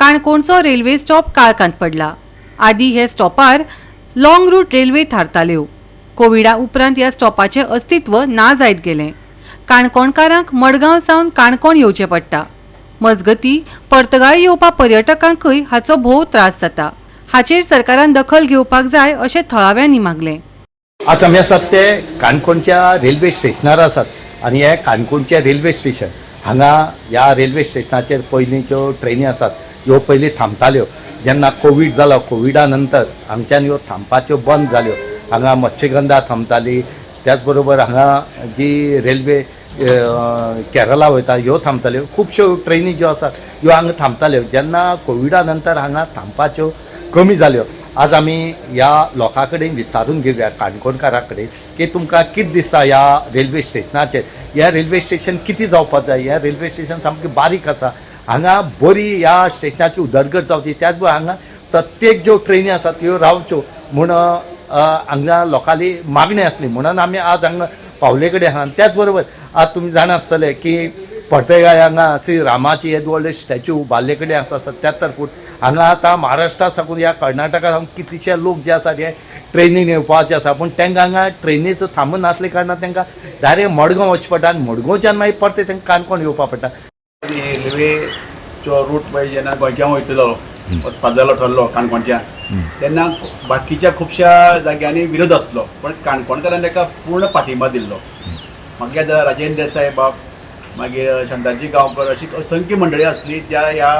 काणकोणचो railway stop काळखांत पडला। आदी हे स्टॉपार लॉंग रूट रेल्वे थारताल्यो। कोविडा उपरांत ह्या स्टॉपाचे अस्तित्व ना जायत गेलें। काणकोणकारांक मडगांव सावन काणकोण येवचें पडटा। मजगतीं पर्तगाळी येवपा पर्यटकांकय हाचो भोव त्रास जाता। हाचेर सरकारान दखल घेवपाक जाय अशें थळाव्यांनी मागलें। आज आमी आसात ते काणकोणच्या रेल्वे स्टेशनार आसात आनी हे काणकोणचे रेल्वे स्टेशन हांगा ह्या रेल्वे स्टेशनाचेर पयलींच्यो ट्रेनी आसात ह्यो पयलीं थांबताल्यो। जेन्ना कोवीड जालो कोविडा नंतर हांगच्यान ह्यो थांबपाच्यो बंद जाल्यो। हांगा मत्स्यगंधा थांबताली, त्याच बरोबर हांगा जी रेल्वे केरला वयता ह्यो थांबताल्यो। खुबश्यो ट्रेनी ज्यो आसात ह्यो हांगा थांबताल्यो। जेन्ना कोविडा नंतर हांगा थांबपाच्यो कमी जाल्यो। आज आमी ह्या लोकां कडेन विचारून घेवया काणकोणकारां कडेन की तुमकां कितें दिसता ह्या रेल्वे स्टेशनाचेर। ह्या रेल्वे स्टेशन कितें जावपाक जाय? ह्या रेल्वे स्टेशन सामकें बारीक आसा। हांगा बरी ह्या स्टेशनाची उदरगत जावची, त्याच बरोबर हांगा प्रत्येक ज्यो ट्रेनी आसात त्यो रावच्यो म्हूण हांगा लोकांली मागणी आसली। म्हणून आमी आज हांगा पावले कडेन आसा। त्याच बरोबर आज तुमी जाणा आसतले की पर्तगाळी हांगा श्री रामाची येद व्हडले स्टॅच्यू उबारले कडेन आसा 77 फूट। हांगा आतां महाराष्ट्रा साकून ह्या कर्नाटका साकून कितलेशे लोक जे आसात हे ट्रेनीन येवपाचे आसा, पूण तांकां हांगा ट्रेनीचो थांबून नासले कारणान तांकां डायरेक्ट मडगांव वचचें पडटा आनी मडगांवच्यान मागीर परते तांकां काणकोण येवपा पडटा। रेल्वेचो रूट पळय जेन्ना गोंयच्यान वयतलो वचपाक जालो ठरलो काणकोणच्यान, तेन्ना बाकीच्या खुबश्या जाग्यांनी विरोध आसलो, पण काणकोणकारांनी ताका पूर्ण पाठिंबा दिल्लो। मागीर राजेंद्र देसाय बाब, मागीर शांताजी गांवकर अशी असंख्य मंडळी आसली ज्या ह्या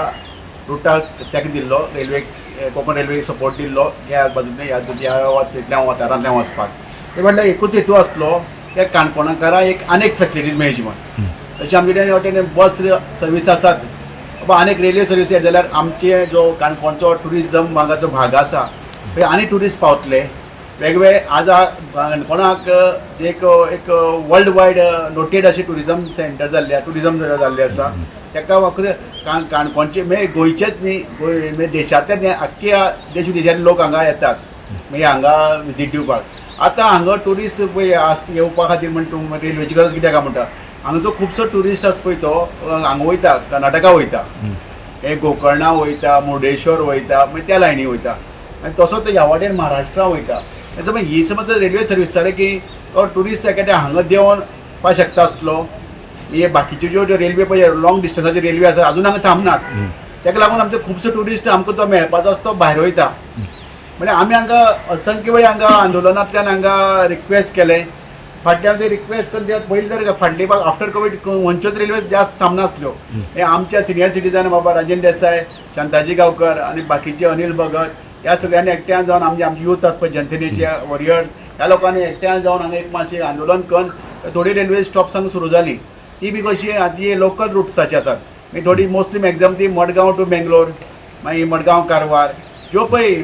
रुटाक तेका दिल्लो, रेल्वेक कोंकण रेल्वेक सपोर्ट दिल्लो ह्या बाजूंतल्यान ह्या वाठारांतल्यान वचपाक। ते म्हटल्यार एकूच हेतू आसलो की काणकोणकारांक एक आनीक फेसिलिटीज मेळची म्हण। तशें आमचे कडेन बस सर्वीस आसात, आनीक रेल्वे सर्वीस येत जाल्यार आमचे जो काणकोणचो ट्युरिजम हांगाचो भाग आसा थंय आनी ट्युरिस्ट पावतले। वेगवेगळे आज काणकोणाक एक वर्ल्ड वायड नोटेड अशी ट्युरिजम सेंटर जाल्ले आसा। ताका काणकोणचे म्हणजे गोंयचेच न्ही, म्हणजे देशांतले न्ही, आख्ख्या देश विदेशांतले लोक हांगा येतात मागीर हांगा विजीट दिवपाक। आतां हांगा ट्युरिस्ट येवपा खातीर म्हण तूं रेल्वेची गरज कित्याक म्हणटा, हांगाचो खुबसो ट्युरिस्ट आसा पळय तो हांगा वयता, कर्नाटका वयता, हे गोकर्णा वयता, मुर्डेश्वर वयता, मागीर त्या लायनी वयता, आनी तसोच ह्या वाटेन महाराष्ट्रा वयता। समज ही समज रेल्वे सर्वीस जाले की तो ट्युरिस्ट एखाद्या हांगा देंवन वचपाक शकता आसलो। हे बाकीच्यो ज्यो रेल्वे पळय लॉंग डिस्टन्साची रेल्वे आसा अजून हांगा थांबनात, ताका लागून आमचे खुबसो ट्युरिस्ट आमकां तो मेळपाचो आसता तो भायर वयता। म्हणजे आमी हांगा असंख्य वेळ हांगा आंदोलनांतल्यान हांगा रिक्वेस्ट केले। फाटल्यान ते रिक्वेस्ट करता पयलीं तर फाटली आफ्टर कोवीड खंयच्योच रेल्वे जास्त थांबनासल्यो। हे आमच्या सिनियर सिटीजन बाबा राजेंद्र देसाय, शांताजी गांवकर आनी बाकीचे अनिल भगत ह्या सगळ्यांनी एकट्यान जावन आमचे यूथ आसपय जनसेनेचे वॉरियर्स ह्या लोकांनी एकट्यान जावन हांगा एक मातशें आंदोलन करून थोडी रेल्वे स्टॉप्स हांगा सुरू जाली। ती बी कशी आतां लोकल रुट्साची आसात, मागीर थोडी मोस्टली मॅक्झिमम ती मडगांव टू बेंगलोर, मागीर मडगांव कारवार, ज्यो पळय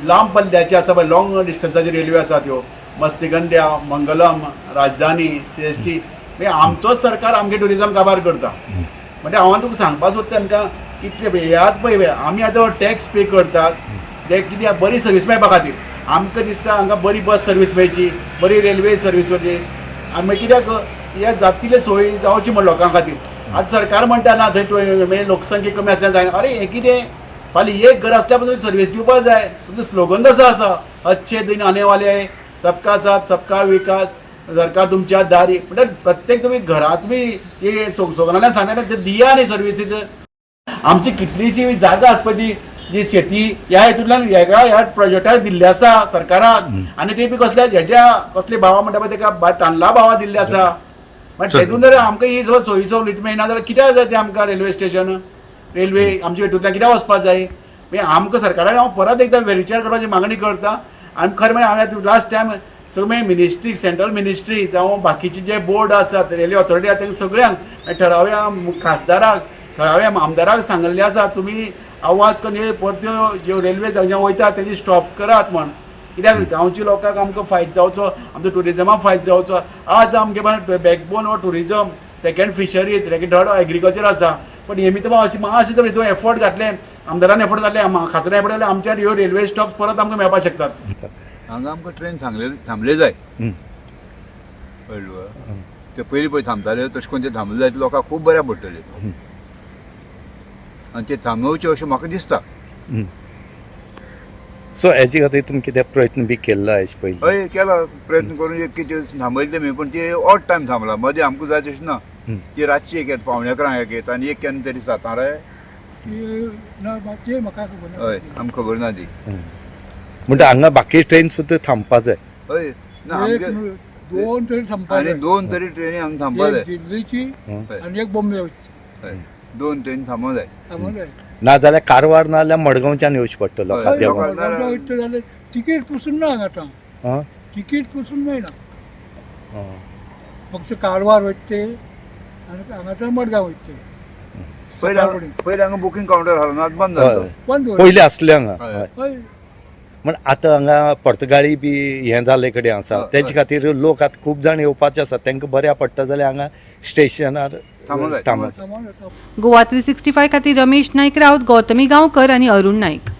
लांब पल्ल्याचे आसा पळय लॉंग डिस्टन्साची रेल्वे आसात ह्यो मत्स्यगंधा, मंगलम, राजधानी, CST, मागीर आमचोच सरकार आमगे ट्युरिजम काबार करता। म्हणजे हांव तुका सांगपाक सोदता तांकां कितले ह्यात पळय आमी आतां टॅक्स पे करतात ते कित्याक बरी सर्वीस मेळपा खातीर। आमकां दिसता हांगा बरी बस सर्वीस मेळची, बरी रेल्वे सर्वीस मेळची, आनी मागीर कित्याक ह्या जातले सोयी जावची म्हण लोकां खातीर। आज सरकार म्हणटा ना थंय म्हणजे लोकसंख्या कमी आसल्यान जायना। अरे हे कितें फाल्यां एक घर आसल्या पासून सर्वीस दिवपाक जाय। तुमचो स्लोगन कसो आसा, अच्छे दिन आने वाले, सबका साथ सबका विकास, सरकार तुमच्या दारी। म्हणजे प्रत्येक तुम्ही घरात तुम्ही हे सोगनांतल्यान सांगता ते दिया न्ही सर्विसीस। आमची कितलीशी जागा आसपय ती जी शेती ह्या हेतूंतल्यान ह्या प्रोजेक्टाक दिल्ली आसा सरकाराक, आनी ते बी कसले भावा म्हणटा पळय ताका तांदळा भावा दिल्ले आसा। म्हणजे तेतून जर आमकां ही समज सोयी सवलती मेळना जाल्यार कित्याक जाय तें आमकां रेल्वे स्टेशन, रेल्वे आमचे हेतूंतल्यान कित्याक वचपाक जाय? मागीर आमकां सरकारान हांव परत एकदां विचार करपाची मागणी करता। आनी खरें म्हणजे हांवें लास्ट टायम सगळे मिनिस्ट्री, सेंट्रल मिनिस्ट्री जावं बाकीचे जे बोर्ड आसात, रेल्वे ऑथॉरिटी आसा तांकां सगळ्यांक थळाव्या खासदाराक, थळाव्या आमदाराक सांगल्लें आसा तुमी आवाज करून परत्यो ज्यो रेल्वे ज्या वयता तेजी स्टॉप करात म्हण। कित्याक गांवच्या लोकांक आमकां फायदो जावचो, आमचो ट्युरिजमाक फायदो जावचो। आज आमगे बॅकबोन हो tourism, second fisheries, third agriculture आसा, पण हेमी तर मातशें जर हितून एफर्ट घातले, आमदारान एफर्ट घातले, खात्यान एफर्ट घातले, आमच्या ह्यो रेल्वे स्टॉप्स परत आमकां मेळपाक शकतात। हांगा आमकां ट्रेन थांबले जाय कळ्ळें। ते पयलीं पळय थांबताले तशें करून ते थांबले जाय लोकांक खूब बऱ्या पडटले। आनी ते थांबोवचे अशें म्हाका दिसता. सो हेजे खातीर तुमी कितें प्रयत्न बी केल्लो हेजे पयलीं? हय केला प्रयत्न करून एक कितें थांबयले मी पण ते ऑड टायम थांबला मदीं आमकां जाय तशें ना. ती रातची एक येता 11:45 एक येता आनी एक केन्ना तरी 7 हय आमकां खबर ना ती. म्हणजे हांगा बाकी ट्रेन सुद्दां थांबपा जाय. हय ना आमगे दोन तरी संपा आनी 2 तरी ट्रेनी हांगा थांबपा जाय. दिल्लीची हय. आणि एक बॉम्बे हय 2 ट्रेन थांबो जाय. थांबले नाजाल्यार कारवार नाजाल्यार मडगांवच्यान येवचें पडटलो हय, खाद्यावर. लोकांक- वयता जाल्यार तिकीट पसून ना हांगा हां तिकीट पसून मेळना हां. फक्त कारवार वयते आनी हांगाच्यान मडगांव वयते पयलीं हांगा बुकींग कावंटर आसलो ना आतां बंद जालो. हय. बंद पयलीं आसले हांगा. हय. हय. हय म्हण आतां हांगा पर्तगाळी बी हें जाल्ले कडेन आसा हय. तेजे खातीर लोक आतां खूब जाण येवपाचे आसात तांकां बऱ्या पडटा जाल्यार हांगा स्टेशनार थांबूंक जाय. थांबूंक. सामान गोवा 365 खातीर रमेश नाईक रावत, गौतमी गांवकर आनी अरुण नाईक.